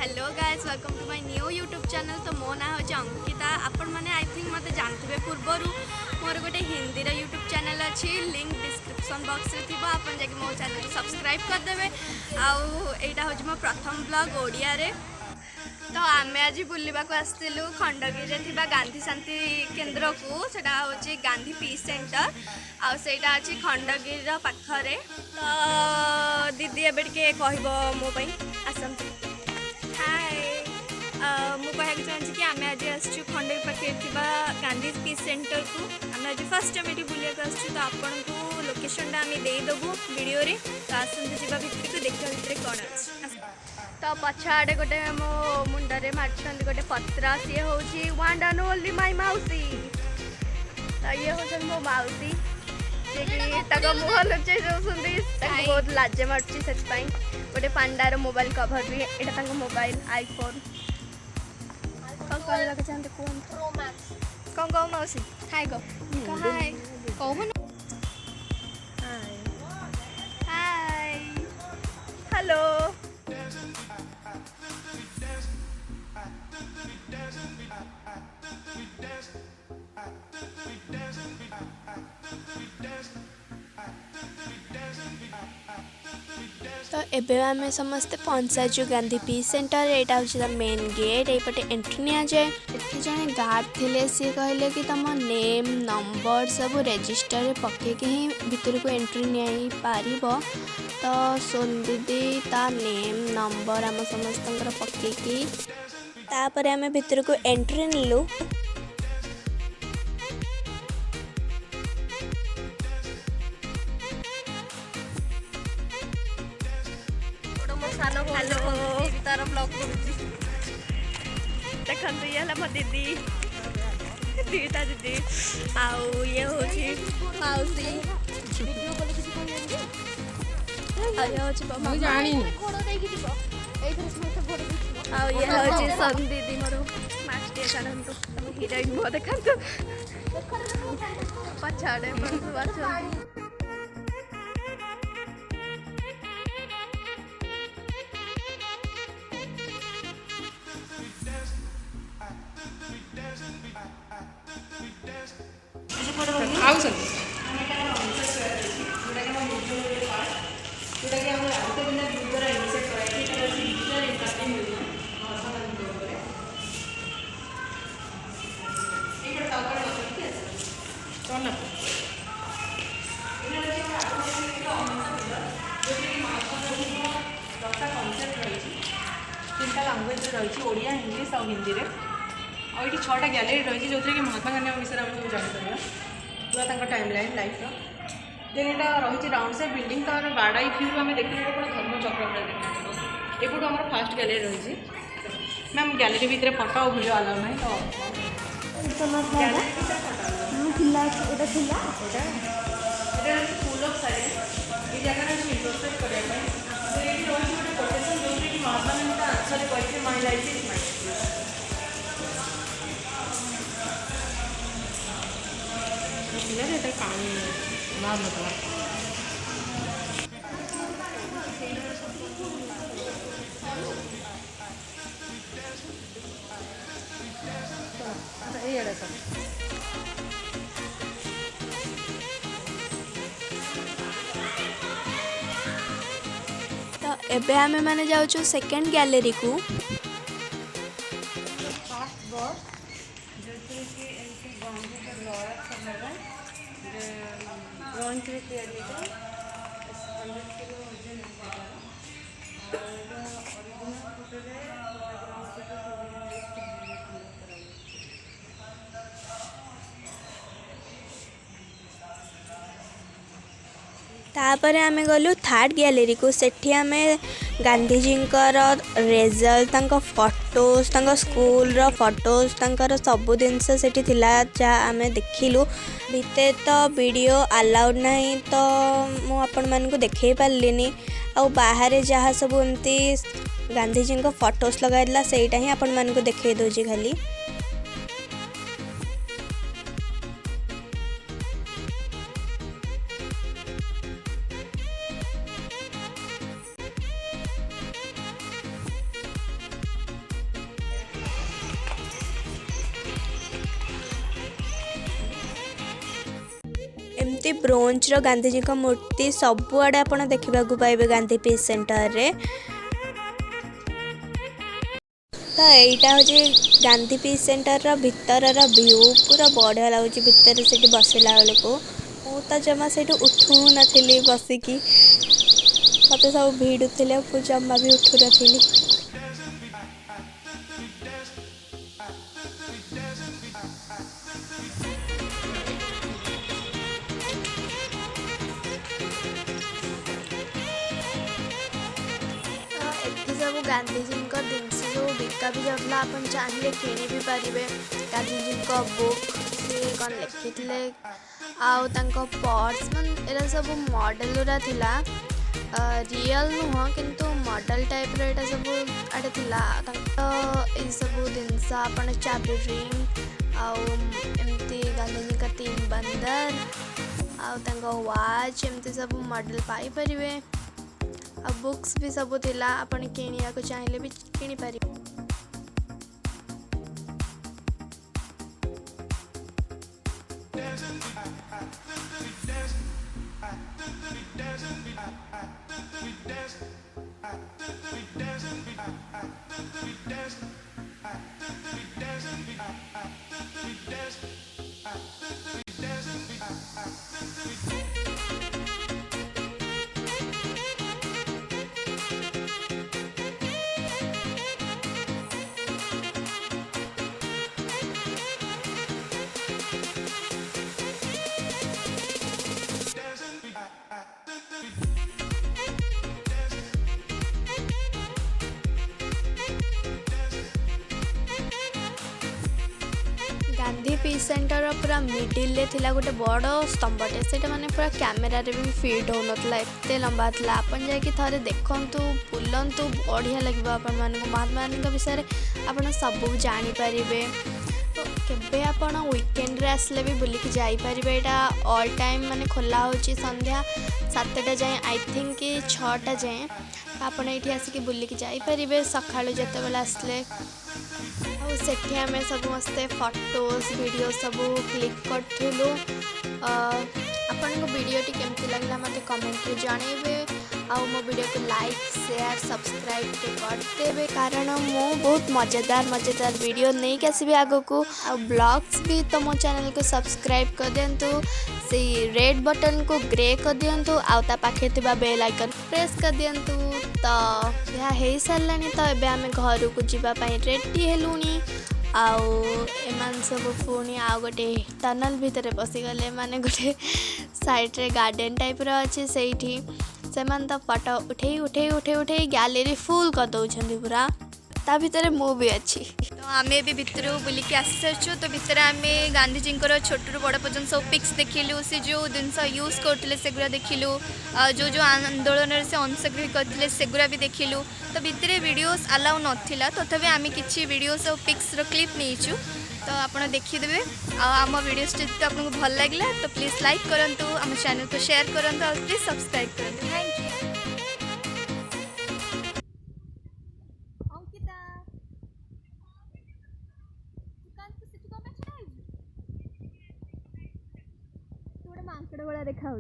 Hello guys, welcome to my new YouTube channel. तो मो ना हूँ अंकिता। आपण मैंने आई थिंक मत जानते पूर्वर मोर गोटे हिंदी यूट्यूब चैनल अच्छी, लिंक डिस्क्रिप्शन बॉक्स में थी। आप मो चैनल को सब्सक्राइब करदे। आईटा हूँ मो प्रथम ब्लॉग ओडिया रे। तो आम आज बुलवा आसलु खंडगिरी थी गांधी शांति केन्द्र को। सेटा हूँ गांधी पीस सेंटर आईटा अच्छी खंडगिरी पाखरे। तो दीदी एबे कह मो आसतु। हाय, मु कहना चाहिए कि आम आज आसु खंडगिरी पाखे थी गांधी पीस सेंटर को। आम आज फर्स्ट टाइम ये बुलाक आसु। तो आपन को लोकेशन आम देदेबू वीडियो रे। तो आसतु जा भितर को देखा भितर कौन अच्छे। तो पछाड़े गोटे मो मुंडे मार्च गोटे पत्रा सी हूँ वन एंड ओनली माय माउसी। तो ये हूँ मो माउसी मुह लुचे बहुत लाजे मार्ची से गोटे पांडार मोबाइल कभर भी यहाँ मोबाइल आईफोन कौन कहना चाहते कहते कौन कह मौसी हाय गो हाय कौन हाय हेलो। तो एबे आम समस्ते पहुँचाचु गांधी पीस सेंटर। यहाँ हूँ मेन गेट, यपटे एंट्री नि जाए। ये जड़े गार्ड थे सी कहले कि तुम नेम नंबर सब रजिस्टर पकईकि ही भितर को एंट्री नहीं पार। तो सोन दीदी ता नेम नंबर आम समस्त पकईकि तापर आम भितर को एंट्री निलु। तार ब्लॉग देखो ये है मो दीदी दीटा दीदी आउ ये हूँ माउसी आउ ये हूँ सन दीदी मोर मास्टे छाड़ू हिरोइन मुह देखा पछाड़े तीनटा लांगुएज रही ओडिया इंग्लिश और हिंदी रे और ये 6टा गैलेरी रही जो कि महात्मा गांधी विषय आम सब जापर पूरा टाइम लाइन लाइफ देन यहाँ रही राउंड से बिल्डिंग तार बाड़ाई भ्यू आम देखने गोटे धर्मचक्र देखा एपटू आम फास्ट गैलेरी रही मैम गैलेरी भितर फटो और भिडियो अलाउ ना तो फुल अफ साइलेंस ये जगह इंट्रोस्पेक्ट करने तो ये रही गोटे कोटेसन जो कि महात्मा गांधी आंसर कहते माय लाइफ इज माय पानी मार मतलब तो एबे आमे माने जाउछु सेकंड गैलरी को। तापर आमे गलु थर्ड गैलरी को। सेठी आमे गांधीजी रेजल्ट फोटोज स्कूल रो फोटोज सबू जिनस सेठी थिला जा आमे देखिलु। भितर तो वीडियो अलाउड नहीं तो मु आपण मान को देखे पारलिनी। आ बाहर जहाँ सब एमती गांधीजी फोटोज लगाइला सेटा ही आपण मान को देखे दोजी खाली। मूर्ति ब्रोंज रो गांधी जी का मूर्ति सबुआड़े आप देखा पाइबे गांधी पीस सेंटर रे। तो यहीटा हूँ गांधी पीस सेंटर रो भितर व्यू पूरा बढ़िया लगुच भितर से बसला बेलू मु तो जमा से उठू नी बसिकी मत सब भिड़ुले जमा भी उठू नी। सब गांधीजी जिनस सब बिका भी जाता आप चाहिए किणी भी पारे। गांधीजी बुक सी कौन लिखी आउ पर्स मन एरा सब मॉडल गुरा थिला रियल नुह किंतु मॉडल टाइप रो एटा सब आडे थिला ये सब जिनस आपण चाबी रिंग आउ एमती गांधीजी का 3 बंदर आउ वाच एमती सब मॉडल पाई परिवे। आ बुक्स भी सब थिला आपण किनिया को चाहिए भी किनी पारि। गांधी पीस सेंटर पूरा मिडिल रे थिला गोटे बड़ स्तंभटे से माने पूरा कैमेरा रे भी फिट हो नथला एते लंबा थिला। आपन जाके थारे देखंतु बुलंतु बढ़िया लगबा आपन माने महात्मा गांधी के विषय रे आपन सब जानि परिबे। तो केबे आपन वीकेंड रे आसले भी बुली के जाई परिबे। एटा ऑल टाइम माने खोला होची संध्या 7टा जाए आई थिंक कि 6टा जाए आपन एठी आसी के बुली के जाई परिबे सखाळु जते बेला आसले। सेठी आम सब मस्ते फोटोज वीडियो सब क्लिक करूँ। आपण को वीडियोटी केमती लगला मत कमेंट रे जानइबे आउ मो वीडियो को लाइक शेयर सब्सक्राइब करदेवे कारण मु बहुत मजेदार वीडियो नहीं आसबि आगो को आ ब्लॉग्स भी तो मो चैनल को सब्सक्राइब कर दिंतु से रेड बटन को ग्रे कर दिंतु आउ ता पाखे थिबा बेल आइकन प्रेस कर दिंतु। तो यह हो सारानी तो एबे आमे घर को जीवा पई रेडी हेलुनी आउ एमान सब पुणी आउ गोटे टनल भितर पशिगले माने गोटे साइड रे गार्डन टाइप रो अच्छे सेठी सेमान तो फोटो उठे गैलरी फुल कर दउछंदी पूरा ता भितर मु भी अच्छी। तो आम भी भितर बुलिकी आसी सारी तो भितर आम गांधीजी छोट रू बड़ पर्यटन सब पिक्स देखिलु से जो जिनस यूज करते सेगुरा देखिलु जो जो आंदोलन से अंशग्रहण करते सेगुरा भी देखिलु। तो भितर वीडियोस अलाउ नथिला तथापि आम किसी वीडियोस और पिक्स क्लिप नहीं तो आप देखीदे आम वीडियोस जब आपको भल लगे तो प्लीज लाइक करूँ आम चैनल को शेयर करूँ और प्लीज सब्सक्राइब करूँ। Thank you. मांकड़ वाला देखा